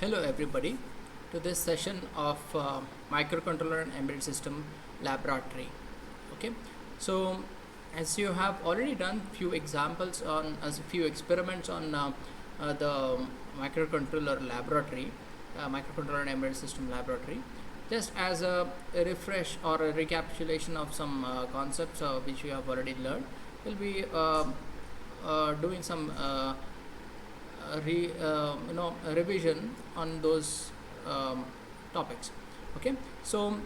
Hello everybody to this session of microcontroller and embedded system laboratory. Okay, so as you have already done few examples on as a few experiments on the microcontroller laboratory, microcontroller and embedded system laboratory, just as a refresh or a recapitulation of some concepts which you have already learned, we'll be doing some a revision on those topics. Okay, so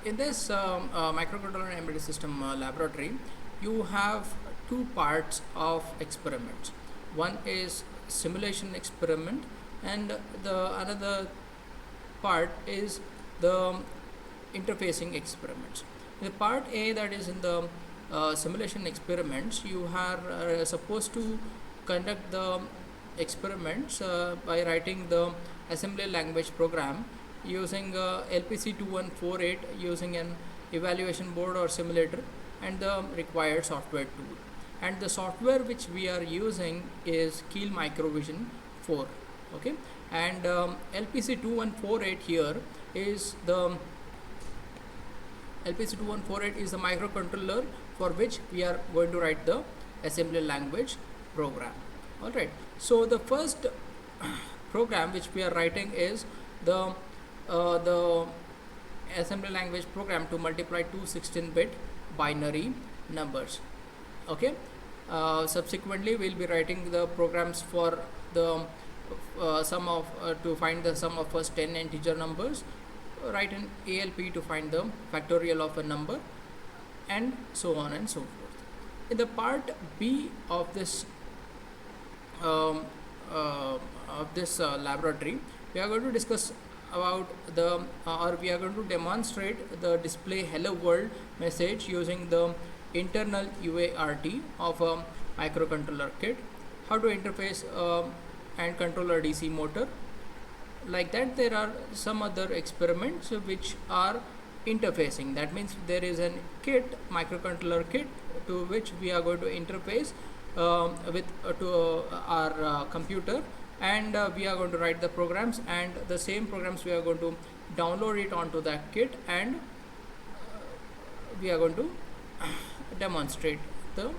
in this microcontroller and embedded system laboratory, you have two parts of experiments. One is simulation experiment, and the another part is the interfacing experiments. The part A, that is in the simulation experiments, you are supposed to conduct the experiments by writing the assembly language program using LPC2148, using an evaluation board or simulator and the required software tool. And the software which we are using is Keil Microvision 4. Okay, and LPC2148 here is the LPC2148 is the microcontroller for which we are going to write the assembly language program. Alright, so the first program which we are writing is the assembly language program to multiply two 16-bit binary numbers. Okay, subsequently we'll be writing the programs for the sum of to find the sum of first 10 integer numbers, write an ALP to find the factorial of a number, and so on and so forth. In the part B of this laboratory, we are going to discuss about the or we are going to demonstrate the display hello world message using the internal UART of a microcontroller kit, how to interface and control a DC motor. Like that, there are some other experiments which are interfacing. That means there is an kit, microcontroller kit, to which we are going to interface with to our computer, and we are going to write the programs, and the same programs we are going to download it onto that kit, and we are going to demonstrate the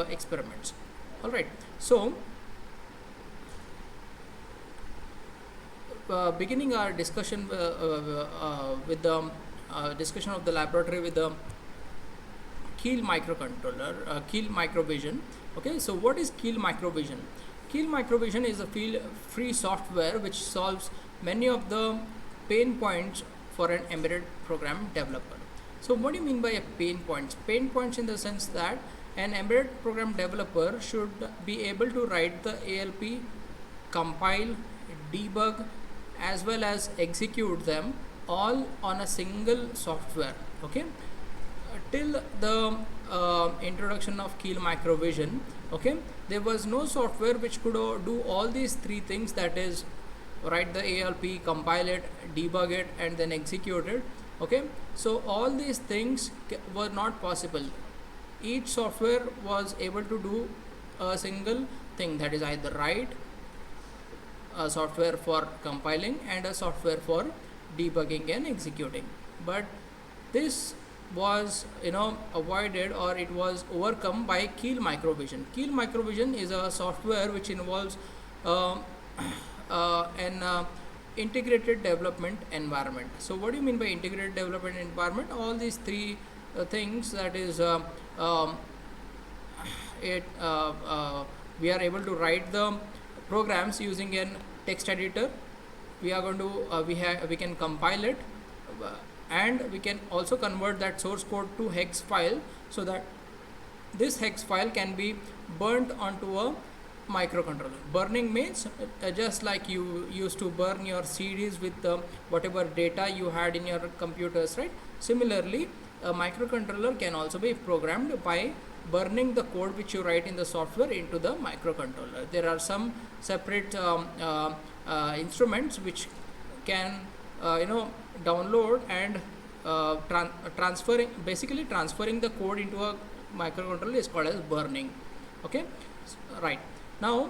experiments. All right, so beginning our discussion with the discussion of the laboratory with the Keil microcontroller, Keil Microvision. Okay, so what is Keil Microvision? Keil Microvision is a free software which solves many of the pain points for an embedded program developer. So what do you mean by a pain points? Pain points in the sense that an embedded program developer should be able to write the ALP, compile, debug, as well as execute them all on a single software. Okay, till the introduction of Keil Microvision, okay, there was no software which could do all these three things, that is write the ALP, compile it, debug it, and then execute it. Okay, so all these things were not possible. Each software was able to do a single thing, that is either write, a software for compiling, and a software for debugging and executing. But this was avoided, or it was overcome by Keil Microvision. Keil Microvision is a software which involves an integrated development environment. So what do you mean by integrated development environment? All these three things, that is we are able to write the programs using an text editor. We are going to we can compile it, and we can also convert that source code to hex file, so that this hex file can be burnt onto a microcontroller. Burning means just like you used to burn your CDs with whatever data you had in your computers, right? Similarly, a microcontroller can also be programmed by burning the code which you write in the software into the microcontroller. There are some separate instruments which can download and transferring the code into a microcontroller is called as burning. Okay, right. Now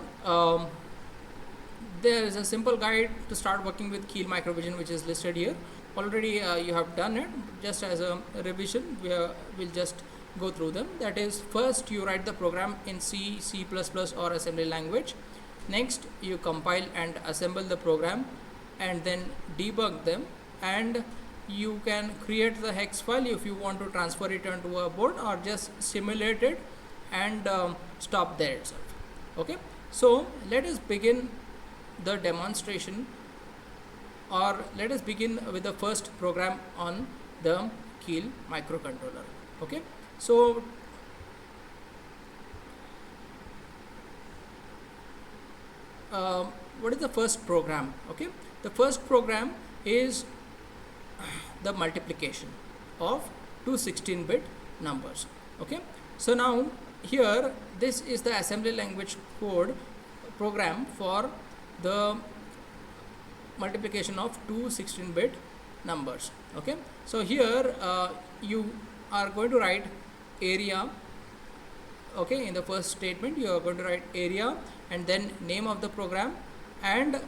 there is a simple guide to start working with Keel Microvision which is listed here. Already you have done it. Just as a revision, we'll just go through them. That is, first you write the program in C, C++ or assembly language. Next you compile and assemble the program and then debug them, and you can create the hex file if you want to transfer it onto a board, or just simulate it and stop there itself. Okay, so let us begin the demonstration, or let us begin with the first program on the Keel microcontroller. Okay, so what is the first program? Okay, the first program is the multiplication of two 16-bit numbers. Okay, so now here this is the assembly language code program for the multiplication of two 16-bit numbers. Okay, so here you are going to write area. Okay, in the first statement you are going to write area and then name of the program and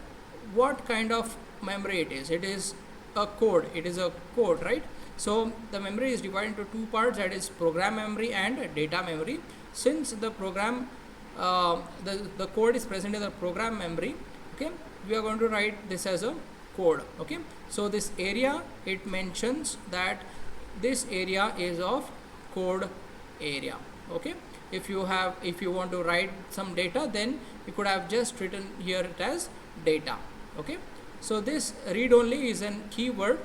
what kind of memory it is. It is a code. It is a code, right? So the memory is divided into two parts, that is program memory and data memory. Since the program the code is present in the program memory, okay, we are going to write this as a code. Okay, so this area, it mentions that this area is of code area. Okay, if you want to write some data, then you could have just written here it as data. Okay, so this read only is an keyword,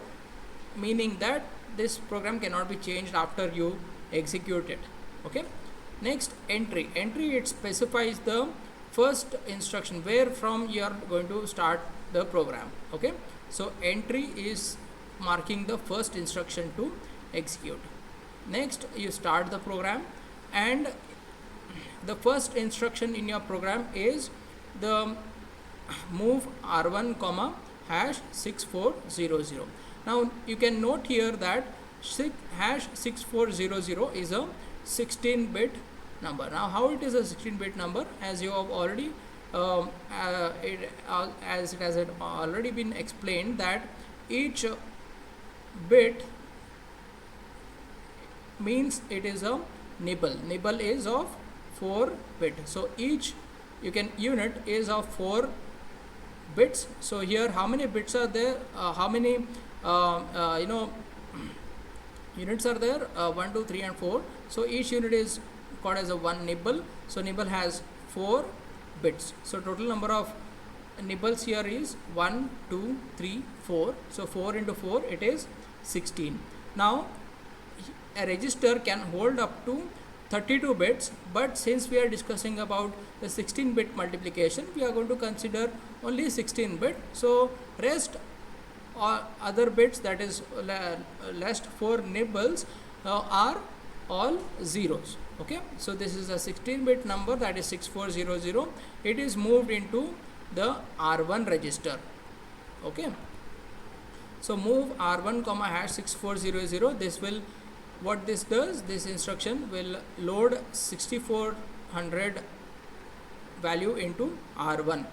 meaning that this program cannot be changed after you execute it. Okay, next entry. It specifies the first instruction where from you are going to start the program. Okay, so entry is marking the first instruction to execute. Next you start the program, and the first instruction in your program is the move r1 comma hash 6400. Now you can note here that hash 6400 is a 16-bit number. Now how it is a 16-bit number, as you have already as it has already been explained, that each bit means it is a nibble. Nibble is of 4 bit. So each unit is of 4 bits. So here how many bits are there? How many units are there? 1, 2, 3 and 4. So each unit is called as a one nibble. So nibble has 4 bits. So total number of nibbles here is 1, 2, 3, 4. So 4 into 4, it is 16. Now a register can hold up to 32 bits, but since we are discussing about the 16-bit multiplication, we are going to consider only 16-bit. So rest or other bits, that is last 4 nibbles are all zeros. Okay, so this is a 16-bit number, that is 6400. It is moved into the R1 register. Okay, so move R1 comma hash 6400. This will, what this does, this instruction will load 6400 value into R1.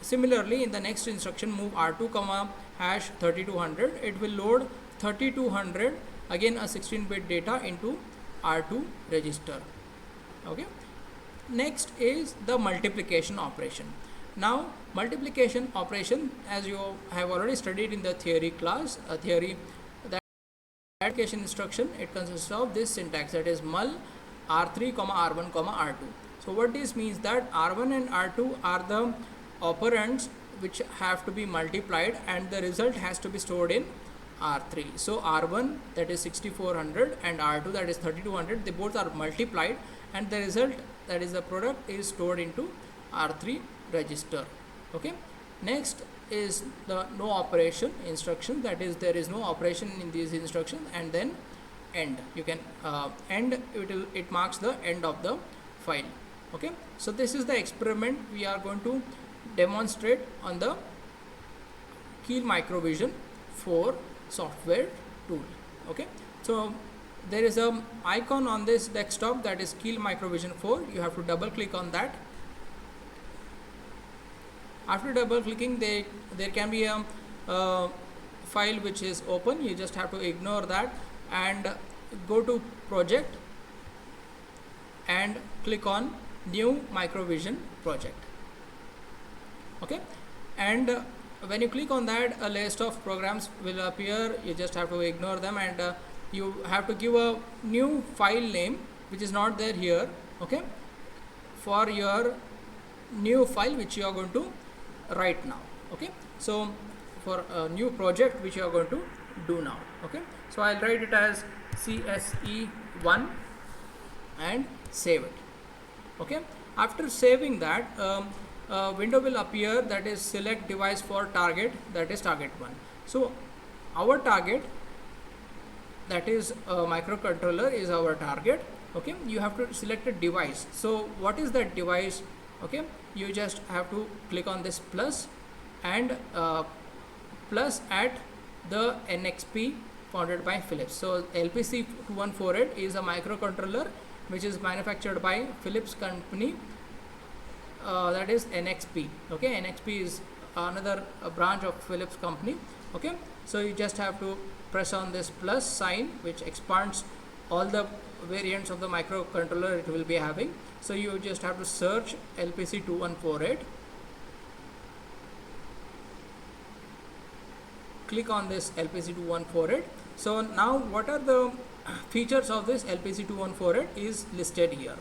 Similarly, in the next instruction, move R2 comma hash 3200, it will load 3200, again a 16-bit data, into R2 register. Okay, next is the multiplication operation. Now multiplication operation, as you have already studied in the theory class, multiplication instruction, it consists of this syntax, that is mul r3 comma r1 comma r2. So what this means, that r1 and r2 are the operands which have to be multiplied, and the result has to be stored in r3. So r1, that is 6400, and r2, that is 3200, they both are multiplied, and the result, that is the product, is stored into r3 register. Okay, next is the no operation instruction, that is there is no operation in these instructions, and then end. You can end, it marks the end of the file. Okay, so this is the experiment we are going to demonstrate on the Keel Microvision 4 software tool. Okay, so there is a icon on this desktop, that is Keel Microvision 4. You have to double click on that. After double clicking, there can be a file which is open. You just have to ignore that and go to project and click on new Microvision project. Okay, and when you click on that, a list of programs will appear. You just have to ignore them, and you have to give a new file name which is not there here. Okay, for your new file which you are going to write now. Okay, so for a new project which you are going to do now. Okay, so I'll write it as CSE1 and save it. Okay, after saving that, window will appear that is select device for target, that is target 1. So our target, that is microcontroller, is our target. Okay, you have to select a device. So what is that device? Okay, you just have to click on this plus and plus at the NXP founded by Philips. So LPC2148 is a microcontroller which is manufactured by Philips company, that is NXP. Okay, NXP is another branch of Philips company. Okay, so you just have to press on this plus sign which expands all the variants of the microcontroller it will be having. So you just have to search LPC2148, click on this LPC2148. So now what are the features of this LPC2148 is listed here.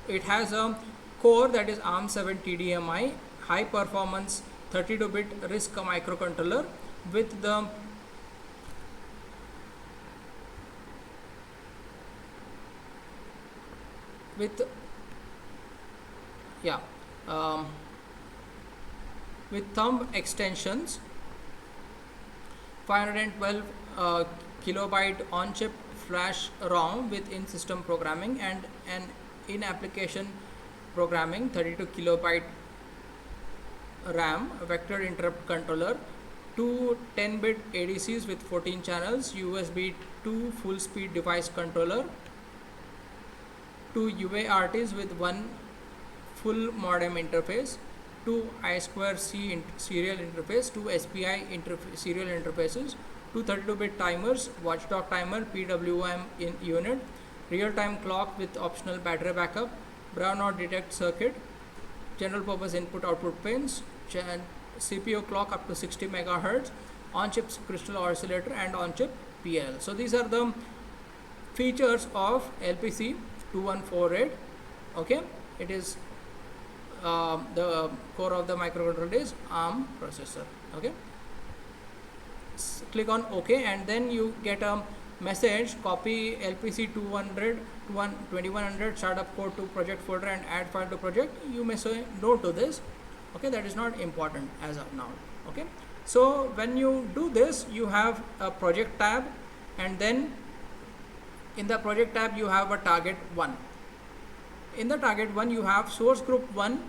It has a core that is ARM7 TDMI, high performance 32-bit RISC microcontroller with the with thumb extensions, 512 kilobyte on-chip flash ROM with in-system programming and an in-application programming, 32 kilobyte RAM, vector interrupt controller, two 10-bit ADCs with 14 channels, USB 2 full speed device controller, two UARTs with one full modem interface, two I2C serial interface, two SPI serial interfaces, two 32-bit timers, watchdog timer, PWM in unit, real-time clock with optional battery backup, brownout detect circuit, general purpose input output pins, CPU clock up to 60 megahertz, on-chip crystal oscillator and on-chip PL. So these are the features of LPC2148. Okay, it is the core of the microcontroller is ARM processor. Okay, click on OK and then you get a message, copy LPC200 2100 startup code to project folder and add file to project. You may say no to this. Okay, that is not important as of now. Okay, so when you do this, you have a project tab, and then in the project tab you have a target 1. In the target 1 you have source group 1,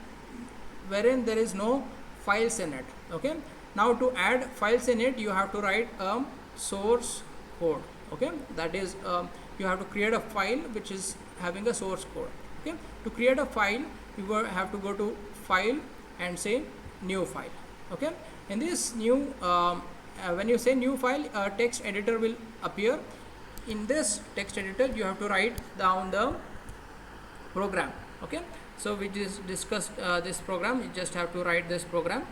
wherein there is no files in it. Okay, now to add files in it, you have to write a source code. Okay, that is you have to create a file which is having a source code. Okay, to create a file you have to go to file and say new file. Okay, in this new when you say new file, a text editor will appear. In this text editor you have to write down the program. Okay, so we just discussed this program. You just have to write this program.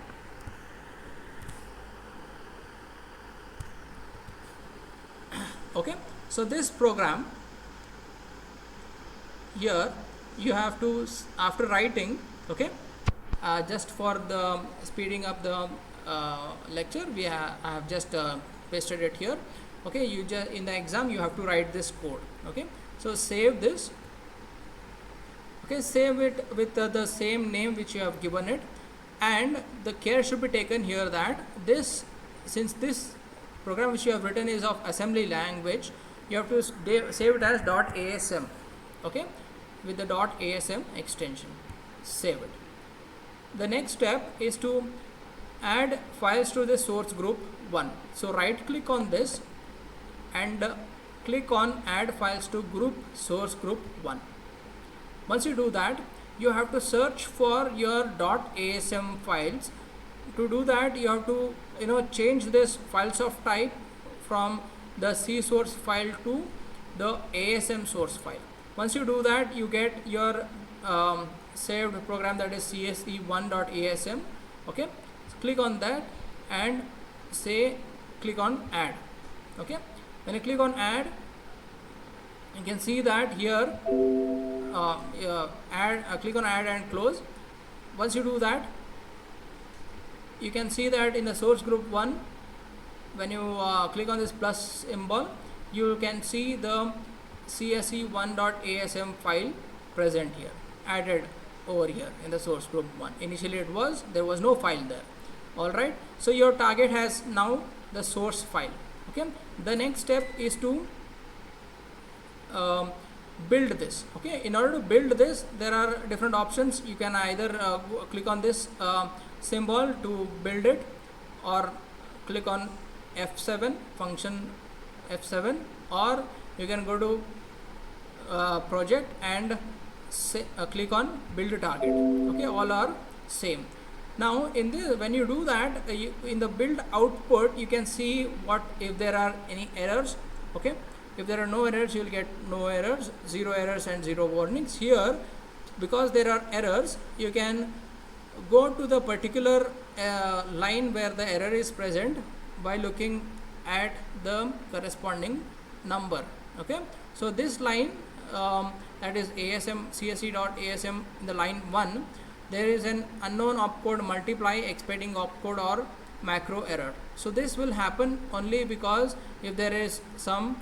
Okay, so this program here you have to, after writing, okay, just for the speeding up the lecture, I have just pasted it here. Okay, you just in the exam you have to write this code. Okay, so save this. Okay, save it with the same name which you have given it, and the care should be taken here that this, since this program which you have written is of assembly language, you have to save it as .asm. Okay, with the .asm extension, save it. The next step is to add files to the source group 1. So right click on this and click on add files to group source group 1. Once you do that, you have to search for your .asm files to do that, you have to change this files of type from the C source file to the ASM source file. Once you do that, you get your saved program, that is CSE1.asm. okay, so click on that and click on add. Okay, when you click on add, you can see that here click on add and close. Once you do that, you can see that in the source group 1, when you click on this plus symbol, you can see the CSE1.asm file present here, added over here in the source group 1. Initially there was no file there. Alright, so your target has now the source file. Okay, the next step is to build this. Okay, in order to build this, there are different options. You can either click on this symbol to build it, or click on F7 function F7, or you can go to project and click on build target. Okay, all are same. Now in this, when you do that, in the build output, you can see what if there are any errors. Okay, if there are no errors, you will get no errors, 0 errors and 0 warnings. Here, because there are errors, you can go to the particular line where the error is present by looking at the corresponding number. Okay, so this line, that is ASM CSE.asm, in the line 1, there is an unknown opcode multiply expecting opcode or macro error. So this will happen only because if there is some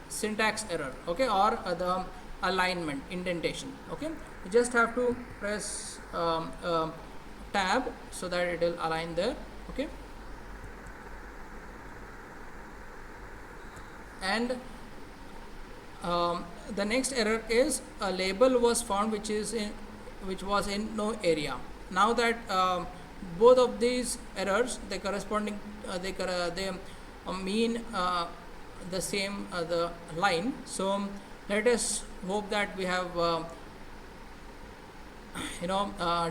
syntax error, okay, or the alignment indentation. Okay, you just have to press tab so that it will align there. Okay, and the next error is a label was found which was in no area. Now that both of these errors, they corresponding they mean the same the line. So let us hope that we have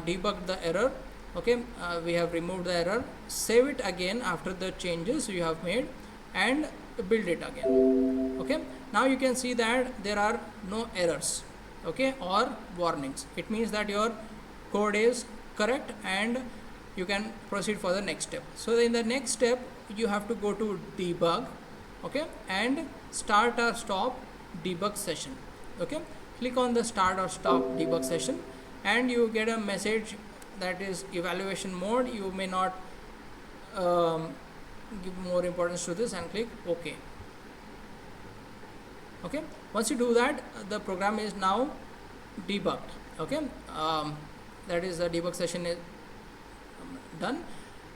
debugged the error. Okay, we have removed the error. Save it again after the changes you have made and build it again. Okay, now you can see that there are no errors, okay, or warnings. It means that your code is correct and you can proceed for the next step. So in the next step, you have to go to debug, okay, and start or stop debug session. Okay, click on the start or stop debug session and you get a message that is evaluation mode. You may not give more importance to this and click OK. Okay, once you do that, the program is now debugged. Okay, that is the debug session is done.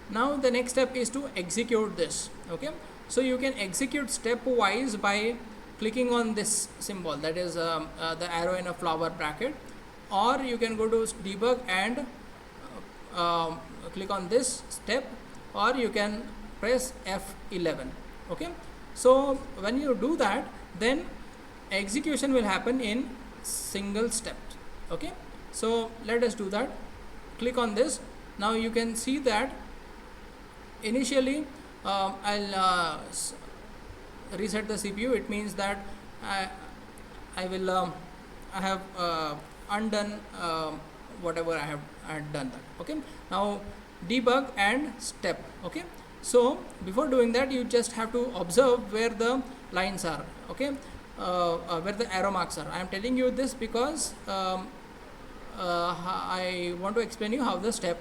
Now the next step is to execute this. Okay, so you can execute stepwise by clicking on this symbol, that is the arrow in a flower bracket, or you can go to debug and click on this step, or you can press F11. Okay, so when you do that, then execution will happen in single step. Okay, so let us do that. Click on this. Now you can see that initially I'll reset the CPU. It means that I have undone whatever I had done that. Okay, now debug and step. Okay, so before doing that, you just have to observe where the lines are. Okay, where the arrow marks are. I am telling you this because I want to explain you how the step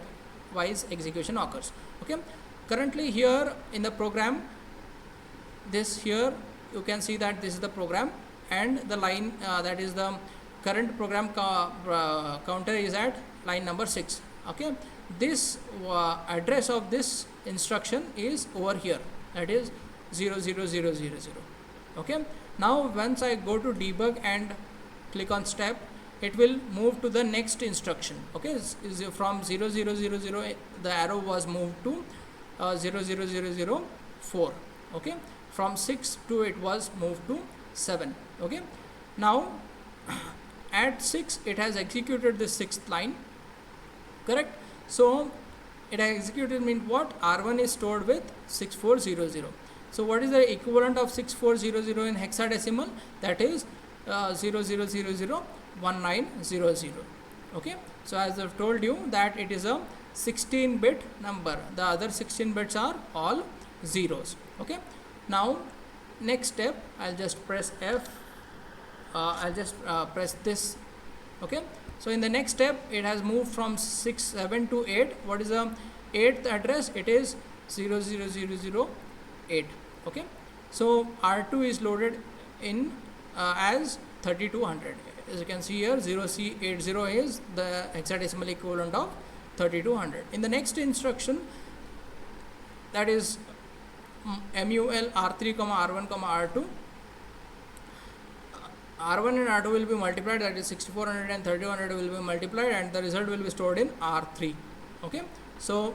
wise execution occurs. Okay, currently here in the program, this here you can see that this is the program and the line that is the current program counter is at line number 6. Okay, this address of this instruction is over here, that is 00000. Okay, now once I go to debug and click on step, it will move to the next instruction. Okay, is from 0000 the arrow was moved to 00004. Okay, from 6 to it was moved to 7. Okay, now at 6 it has executed the 6th line, correct. So it executed means what? R1 is stored with 6400. So what is the equivalent of 6400 in hexadecimal? That is 00001900. Okay, so as I've told you that it is a 16-bit number. The other 16 bits are all zeros. Okay, now next step, I'll just press F. I'll just press this. Okay, so in the next step, it has moved from 7 to 8. What is the 8th address? It is 00008. Okay, so R2 is loaded in as 3200. As you can see here, 0C80 is the hexadecimal equivalent of 3200. In the next instruction, that is MUL R3, R1, R2. R1 and R2 will be multiplied, that is 6400 and 3200 will be multiplied, and the result will be stored in R3. Okay, so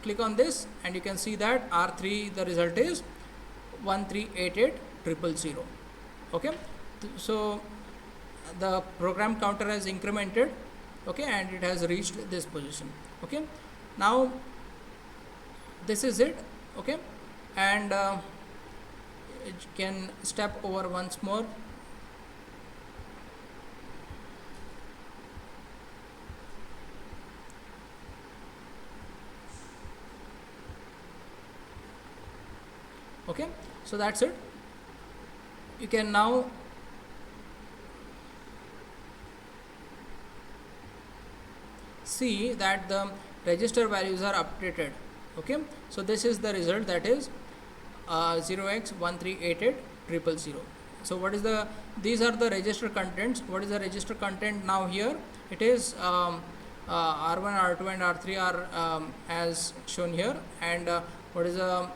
click on this and you can see that R3, the result is 1388000. Okay, so the program counter has incremented, okay, and it has reached this position. Okay, now this is it. Okay, and it can step over once more. Okay, so that's it. You can now see that the register values are updated. Okay, so this is the result, that is 0x1388000. So what is the, these are the register contents. What is the register content now here? It is R1, R2 and R3 are as shown here, and what is the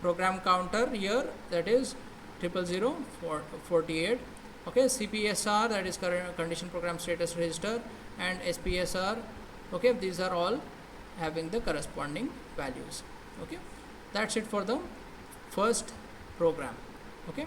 program counter here? That is 00048. Okay, CPSR, that is current condition program status register, and SPSR. Okay, these are all having the corresponding values. Okay, that's it for the first program. Okay.